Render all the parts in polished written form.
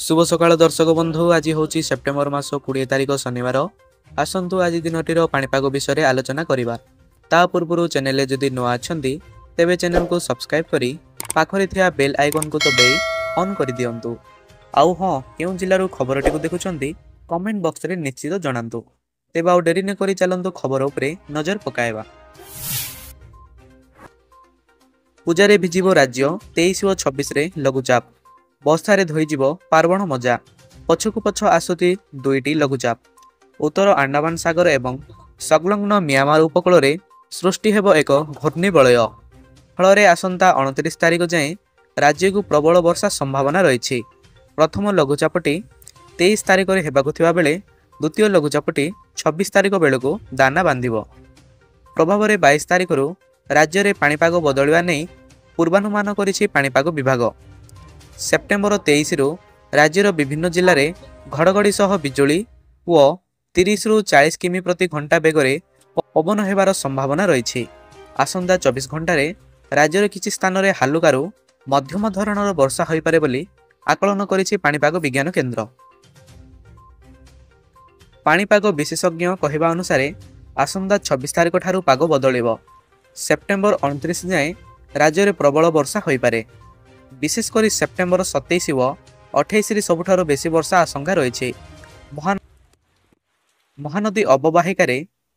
शुभ सकाळ दर्शक बंधु आज हूँ सेप्टेम्बर मास 20 तारिख शनिवार। आसतु आज दिनटीर पाणीपाग विषय आलोचना करवा। ता पूर्व चैनल जदि नुआ अच्छी तेबे चैनल को सब्सक्राइब करी पाखरे थिया बेल आइकन को दबाई ऑन कर दियंतु। आउ हाँ केउं जिल्लारू खबरटी को देखुछंती कमेंट बॉक्स रे निश्चित जणांतु। तेबे आउ डेरी न करी चलंतु खबर उपरे नजर पकाएबा। पूजारे भिजिबो राज्य 23 और 26 रे लघुचाप। बस्तारे धोईजिब पार्वण मजा। पछकु पछ आसुती दुईटी लघुचाप। उत्तर आंडामान सागर एवं संलग्न म्यांमार उपकूल रे सृष्टि हेब एक घूर्णिबलय। फल आसंता 29 तारिख जाए राज्य को प्रबल वर्षा संभावना रही। प्रथम लघुचापटी 23 तारिख रे हेबाकु थिबा बेले द्वितीय लघुचापटी 26 तारिख बेलू दाना बांधिब। प्रभाव में 22 तारिख राज्य में पाणीपाग बदलवा नहीं पूर्वानुमान करिछि पाणीपाग विभाग। सेप्टेम्बर 23 रु राज्यर विभिन्न जिले में घड़घड़ी सह बिजुली और 30 रु 40 किमी प्रति घंटा बेगरे पवन हेबार संभावना रही। आसंता 24 घंटे राज्यर किछि स्थान में हालुकारु मध्यम धरणर वर्षा हो पारे बोली आकलन करिछि पाणीपाग विज्ञान केन्द्र। पाणीपाग विशेषज्ञ कहवा अनुसार आसंता 26 तारिख ठारू पाग बदलिब। सेप्टेम्बर 29 जाए राज्य में प्रबल वर्षा हो पारे। विशेषकर सेप्टेम्बर 27 व 28 सबुठारु बेसी वर्षा आशंका रही। महानदी अववाहिकार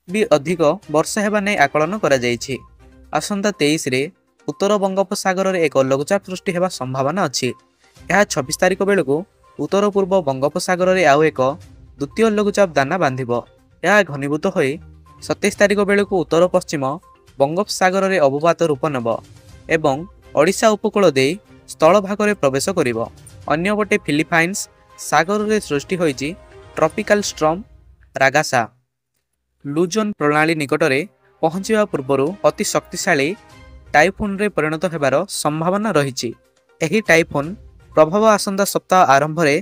भी अधिक वर्षा हेबा नै आकलन करा जायछि। आसंता 23 रे उत्तर बंगोपसागर रे एक लघुचाप सृष्टि हेबा संभावना अछि। यह 26 तारिख बेलू उत्तर पूर्व बंगोपसागर रे आउ एक द्वितीय लघुचाप दाना बांधिब। यह घनीभूत होई 27 तारिख बेलू उत्तर पश्चिम बंगोपसागर रे अवपात रूप नेब एवं ओडिशा उपकूल दे स्थल भाग में प्रवेश करिब। अन्यपटे फिलिपाइन्स सागर रे सृष्टि होईछि ट्रॉपिकल स्ट्रम रागासा। लुजन प्रणाली निकट में पहुंचवा पूर्व अति शक्तिशाली टाइफुन रे परिणत हेबार संभावना रही। एही टाइफुन प्रभाव आसंता सप्ताह आरंभ में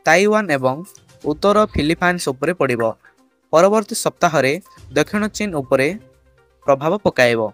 ताइवान एवं उत्तर फिलिपाइन्स उपरे पड़िब। परवर्ती सप्ताह दक्षिण चीन उपरे प्रभाव पकाइब।